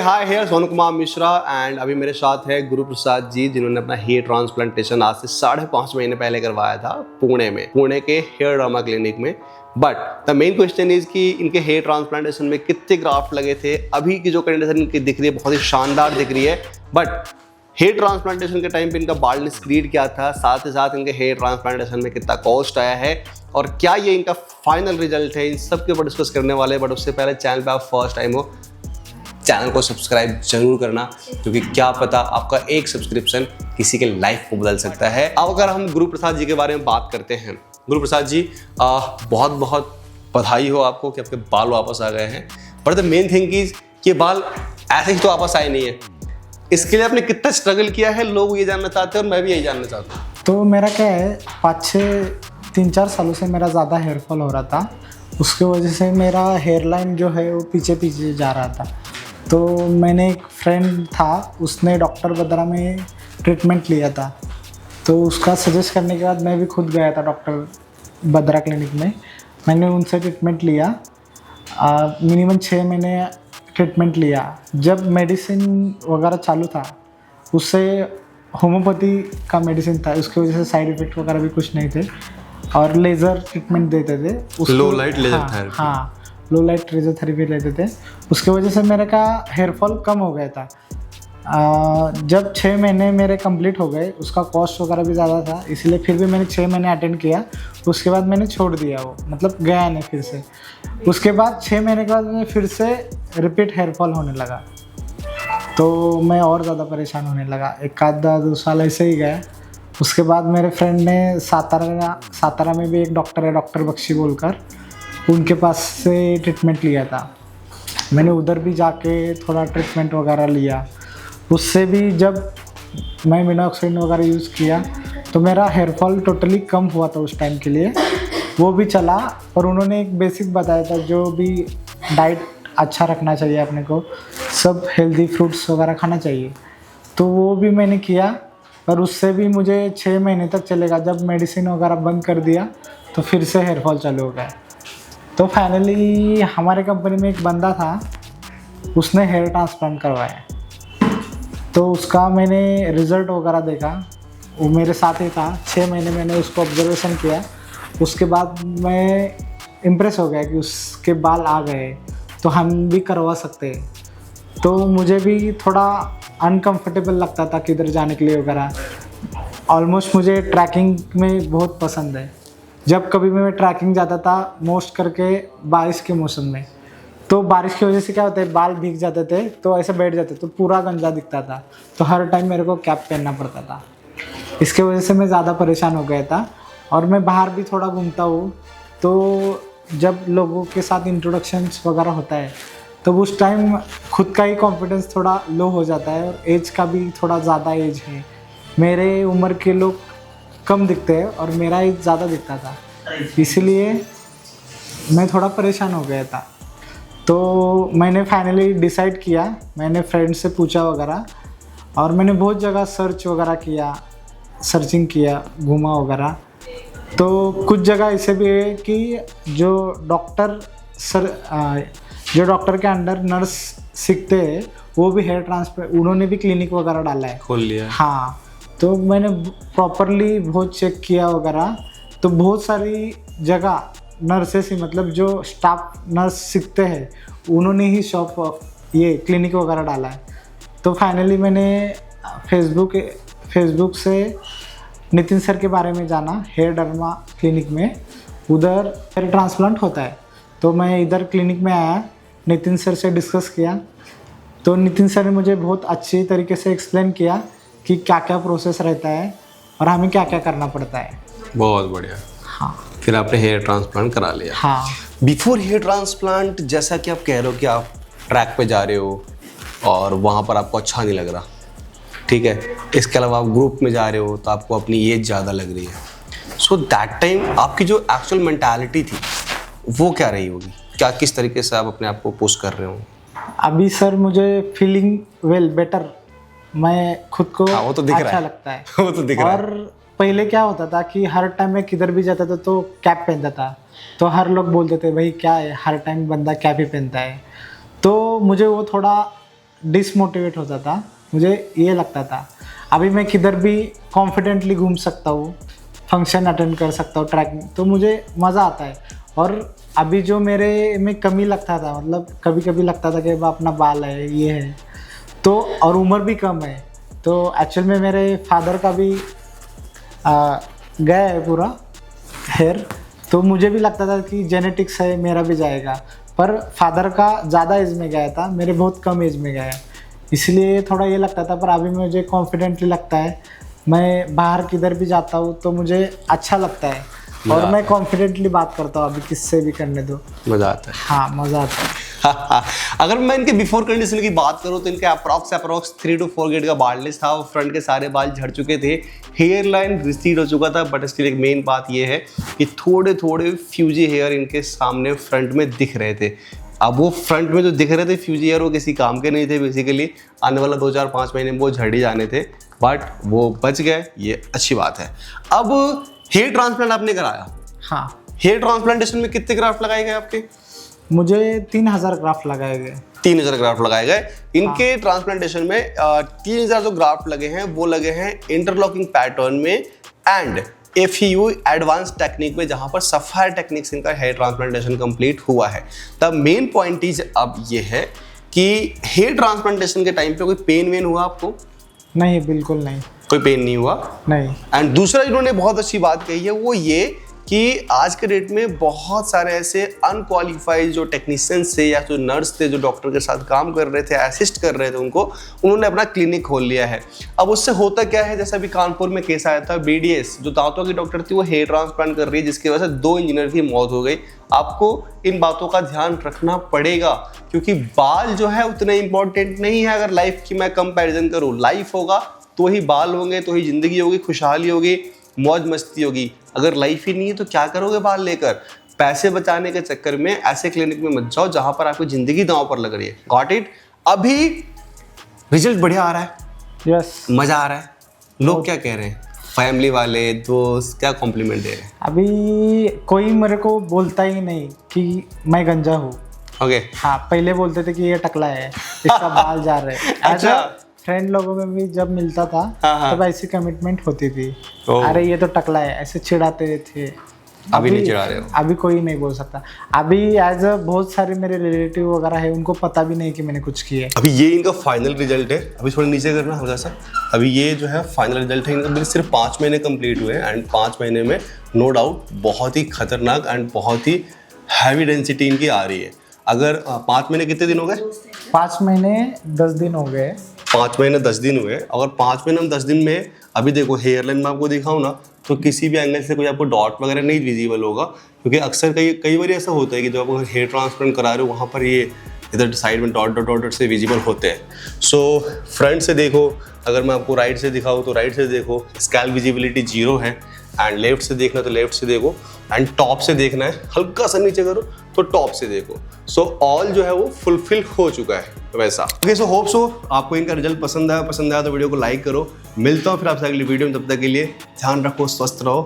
Hi here Sonu Kumar Mishra and अभी मेरे साथ है गुरु प्रसाद जी, जिन्होंने अपना हेयर ट्रांसप्लांटेशन आज से 5.5 महीने पहले करवाया था पुणे के हेयर ड्रामा क्लिनिक में। But the main question is कि इनके हेयर ट्रांसप्लांटेशन में कितने ग्राफ्ट लगे थे। अभी की जो कंडीशन इनकी दिख रही है बहुत ही शानदार दिख रही है। बट हेयर ट्रांसप्लांटेशन के टाइम पे इनका बाल्डनेस क्रिएट क्या था, साथ ही साथ इनके हेयर ट्रांसप्लांटेशन में कितना कॉस्ट आया है और क्या ये इनका फाइनल रिजल्ट है, इन सब के ऊपर डिस्कस करने वाले हैं। बट उससे पहले चैनल पे आप फर्स्ट टाइम हो, चैनल को सब्सक्राइब जरूर करना, क्योंकि क्या पता आपका एक सब्सक्रिप्शन किसी के लाइफ को बदल सकता है। अब अगर हम गुरु प्रसाद जी के बारे में बात करते हैं, गुरु प्रसाद जी बहुत बहुत बधाई हो आपको कि आपके बाल वापस आ गए हैं। But the main thing is कि बाल ऐसे ही तो वापस आए नहीं है, इसके लिए आपने कितना स्ट्रगल किया है, लोग ये जानना चाहते हैं और मैं भी यही जानना चाहता हूँ। तो मेरा क्या है, 3-4 सालों से मेरा ज़्यादा हेयर फॉल हो रहा था। उसकी वजह से मेरा हेयर लाइन जो है वो पीछे पीछे जा रहा था। तो मैंने एक फ्रेंड था, उसने डॉक्टर बद्रा में ट्रीटमेंट लिया था। तो उसका सजेस्ट करने के बाद मैं भी खुद गया था डॉक्टर बद्रा क्लिनिक में। मैंने उनसे ट्रीटमेंट लिया, मिनिमम 6 महीने ट्रीटमेंट लिया। जब मेडिसिन वगैरह चालू था, उससे होम्योपैथी का मेडिसिन था, उसकी वजह से साइड इफ़ेक्ट वगैरह भी कुछ नहीं थे। और लेज़र ट्रीटमेंट देते थे, लो लाइट लेज़र थेरेपी। हाँ, लो लाइट लेज़र थेरेपी लेते थे। उसकी वजह से मेरे का हेयर फॉल कम हो गया था। जब 6 महीने मेरे कंप्लीट हो गए, उसका कॉस्ट वगैरह भी ज़्यादा था, इसलिए फिर भी मैंने 6 महीने अटेंड किया। उसके बाद मैंने छोड़ दिया, वो मतलब गया नहीं फिर से। उसके बाद 6 महीने के बाद मैं फिर से रिपीट हेयर फॉल होने लगा, तो मैं और ज़्यादा परेशान होने लगा। 1-2 साल ऐसे ही गए। उसके बाद मेरे फ्रेंड ने सातारा में भी एक डॉक्टर है, डॉक्टर बख्शी बोलकर, उनके पास से ट्रीटमेंट लिया था। मैंने उधर भी जाके थोड़ा ट्रीटमेंट वगैरह लिया। उससे भी जब मैं मिनॉक्सिडिन वगैरह यूज़ किया तो मेरा हेयर फॉल टोटली कम हुआ था उस टाइम के लिए। वो भी चला। और उन्होंने एक बेसिक बताया था, जो भी डाइट अच्छा रखना चाहिए अपने को, सब हेल्दी फ्रूट्स वगैरह खाना चाहिए। तो वो भी मैंने किया, पर उससे भी मुझे 6 महीने तक चलेगा। जब मेडिसिन वगैरह बंद कर दिया तो फिर से हेयर फॉल चालू हो गया। तो फाइनली हमारे कंपनी में एक बंदा था, उसने हेयर ट्रांसप्लांट करवाया। तो उसका मैंने रिज़ल्ट वगैरह देखा, वो मेरे साथ ही था। 6 महीने मैंने उसको ऑब्जर्वेशन किया। उसके बाद मैं इम्प्रेस हो गया कि उसके बाल आ गए, तो हम भी करवा सकते हैं। तो मुझे भी थोड़ा अनकंफर्टेबल लगता था किधर जाने के लिए वगैरह। ऑलमोस्ट मुझे ट्रैकिंग में बहुत पसंद है। जब कभी मैं ट्रैकिंग जाता था, मोस्ट करके बारिश के मौसम में, तो बारिश की वजह से क्या होता है, बाल भीग जाते थे, तो ऐसे बैठ जाते, तो पूरा गंजा दिखता था। तो हर टाइम मेरे को कैप पहनना पड़ता था। इसके वजह से मैं ज़्यादा परेशान हो गया था। और मैं बाहर भी थोड़ा घूमता हूँ, तो जब लोगों के साथ इंट्रोडक्शंस वगैरह होता है, तो उस टाइम खुद का ही कॉन्फिडेंस थोड़ा लो हो जाता है। और एज का भी थोड़ा ज़्यादा एज है, मेरे उम्र के लोग कम दिखते हैं और मेरा एज ज़्यादा दिखता था, इसलिए मैं थोड़ा परेशान हो गया था। तो मैंने फाइनली डिसाइड किया, मैंने फ्रेंड से पूछा वगैरह, और मैंने बहुत जगह सर्चिंग किया, घूमा वगैरह। तो कुछ जगह ऐसे भी है कि जो डॉक्टर के अंडर नर्स सीखते हैं, वो भी हेयर ट्रांसप्लांट, उन्होंने भी क्लिनिक वगैरह डाला है, खोल लिया। हाँ, तो मैंने प्रॉपरली बहुत चेक किया वगैरह। तो बहुत सारी जगह नर्सेस ही, मतलब जो स्टाफ नर्स सीखते हैं, उन्होंने ही ये क्लिनिक वगैरह डाला है। तो फाइनली मैंने फेसबुक से नितिन सर के बारे में जाना, हेयर डर्मा क्लिनिक में, उधर हेयर ट्रांसप्लांट होता है। तो मैं इधर क्लिनिक में आया, नितिन सर से डिस्कस किया। तो नितिन सर ने मुझे बहुत अच्छी तरीके से एक्सप्लेन किया कि क्या क्या प्रोसेस रहता है और हमें क्या क्या करना पड़ता है। बहुत बढ़िया। हाँ, फिर आपने हेयर ट्रांसप्लांट करा लिया। हाँ। बिफोर हेयर ट्रांसप्लांट, जैसा कि आप कह रहे हो कि आप ट्रैक पे जा रहे हो और वहाँ पर आपको अच्छा नहीं लग रहा, ठीक है, इसके अलावा आप ग्रुप में जा रहे हो तो आपको अपनी एज ज़्यादा लग रही है। सो दैट टाइम आपकी जो एक्चुअल मेंटालिटी थी वो क्या रही होगी? क्या किस तरीके से आप अपने आप को पुश कर रहे हो? अभी सर मुझे फीलिंग बेटर, मैं खुद को वो तो दिख अच्छा रहा है। लगता है। वो तो दिख रहा है। और पहले क्या होता था कि हर टाइम मैं किधर भी जाता था तो कैप पहनता था, तो हर लोग बोलते थे भाई क्या है, हर टाइम बंदा कैप ही पहनता है। तो मुझे वो थोड़ा डिसमोटिवेट होता था, मुझे ये लगता था। अभी मैं किधर भी कॉन्फिडेंटली घूम सकता हूँ, फंक्शन अटेंड कर सकता हूँ ट्रैक में, तो मुझे मज़ा आता है। और अभी जो मेरे में कमी लगता था, मतलब कभी कभी लगता था कि अपना बाल है, ये है, तो और उम्र भी कम है, तो एक्चुअल में मेरे फादर का भी गया है पूरा हेयर, तो मुझे भी लगता था कि जेनेटिक्स है, मेरा भी जाएगा, पर फादर का ज़्यादा एज में गया था, मेरे बहुत कम एज में गया, इसलिए थोड़ा ये लगता था। पर अभी मुझे कॉन्फिडेंटली लगता है, मैं बाहर किधर भी जाता हूँ तो मुझे अच्छा लगता है, और मैं कॉन्फिडेंटली बात करता हूँ, अभी किससे भी करने दो, मज़ा आता है। हाँ मज़ा आता है। अगर मैं इनके बिफोर कंडीशन की बात करूं तो इनके अप्रोक्स 3 to 4 गेट का बार्डनेस था, फ्रंट के सारे बाल झड़ चुके थे, हेयर लाइन रिसीड हो चुका था, बट स्टिल एक मेन बात ये है कि थोड़े थोड़े फ्यूजी हेयर इनके सामने फ्रंट में दिख रहे थे। अब वो फ्रंट में जो दिख रहे थे फ्यूजी हेयर, वो किसी काम के नहीं थे बेसिकली, आने वाला 2-4-5 महीने में वो झड़ ही जाने थे, बट वो बच गए, ये अच्छी बात है। अब हेयर ट्रांसप्लांट आपने कराया, हाँ, हेयर ट्रांसप्लांटेशन में कितने ग्राफ्ट लगाए गए आपके? मुझे 3000 ग्राफ्ट लगाए गए। 3000 ग्राफ्ट लगाए गए इनके ट्रांसप्लांटेशन में। 3000 जो ग्राफ्ट लगे हैं वो लगे हैं इंटरलॉकिंग पैटर्न में एंड FEU एडवांस टेक्निक में, जहां पर सफायर टेक्निक से इनका हेयर ट्रांसप्लांटेशन कंप्लीट हुआ है। तब मेन पॉइंट इज अब ये है कि हेयर ट्रांसप्लांटेशन के टाइम पे कोई पेन वेन हुआ आपको? नहीं, बिल्कुल नहीं, कोई पेन नहीं हुआ। नहीं। एंड दूसरा इन्होंने बहुत अच्छी बात कही है, वो ये कि आज के डेट में बहुत सारे ऐसे अनक्वालिफाइड जो टेक्नीशियंस थे या जो नर्स थे, जो डॉक्टर के साथ काम कर रहे थे, असिस्ट कर रहे थे उनको, उन्होंने अपना क्लिनिक खोल लिया है। अब उससे होता क्या है, जैसे अभी कानपुर में केस आया था, BDS जो दांतों की डॉक्टर थी वो हेयर ट्रांसप्लांट कर रही है, जिसकी वजह से 2 इंजीनियर की मौत हो गई। आपको इन बातों का ध्यान रखना पड़ेगा, क्योंकि बाल जो है उतने इंपॉर्टेंट नहीं है। अगर लाइफ की मैं कंपैरिजन करूँ, लाइफ होगा तो ही बाल होंगे, तो ही जिंदगी होगी, खुशहाली होगी, मौज मस्ती होगी। अगर लाइफ ही नहीं है तो क्या करोगे बाल लेकर? पैसे बचाने के चक्कर में ऐसे क्लिनिक में मत जाओ जहां पर आपकी जिंदगी दांव पर लग रही है। Got it? अभी रिजल्ट बढ़िया आ रहा है, यस, मजा आ रहा है। लोग क्या कह रहे हैं, फैमिली वाले, दोस्त क्या कॉम्प्लीमेंट दे रहे हैं? अभी कोई मेरे को बोलता ही नहीं कि मैं गंजा हूँ। ओके। हाँ, पहले बोलते थे कि ये टकला है, इसका बाल जा रहे हैं। अच्छा। फ्रेंड लोगों में भी जब मिलता था तब ऐसी कमिटमेंट होती थी, अरे ये तो टकला है, ऐसे चिढ़ाते थे। अभी नहीं चिढ़ा रहे हो? अभी कोई नहीं बोल सकता। अभी एज अ बहुत सारे मेरे रिलेटिव वगैरह है, उनको पता भी नहीं कि मैंने कुछ किया है। अभी ये इनका फाइनल रिजल्ट है, अभी थोड़ा नीचे करना हल्का सा। अभी ये जो है फाइनल रिजल्ट है इनका, सिर्फ 5 महीने कंप्लीट हुए एंड 5 महीने में नो डाउट बहुत ही खतरनाक एंड बहुत ही हैवी डेंसिटी इनकी आ रही है। अगर 5 महीने कितने दिन हो गए? 5 महीने 10 दिन हो गए। 5 महीने 10 दिन हुए। अगर 5 महीने 10 दिन में अभी देखो हेयर लाइन में आपको दिखाऊं ना, तो किसी भी एंगल से कोई आपको डॉट वगैरह नहीं विजिबल होगा, क्योंकि अक्सर कई बार ऐसा होता है कि जब आप हेयर ट्रांसप्लांट करा रहे हो वहाँ पर ये इधर साइड में डॉट डॉट डॉट से विजिबल होते हैं। सो फ्रंट से देखो, अगर मैं आपको राइट से दिखाऊँ तो राइट से देखो स्कैल्प विजिबिलिटी 0 है, एंड लेफ्ट से देखना तो लेफ्ट से देखो, एंड टॉप से देखना है, हल्का सा नीचे करो तो टॉप से देखो। सो ऑल जो है वो फुलफिल हो चुका है वैसा। ओके, सो होप सो आपको इनका रिजल्ट पसंद आया तो वीडियो को लाइक करो। मिलता हूँ फिर आपसे अगली वीडियो में, तब तक के लिए ध्यान रखो, स्वस्थ रहो,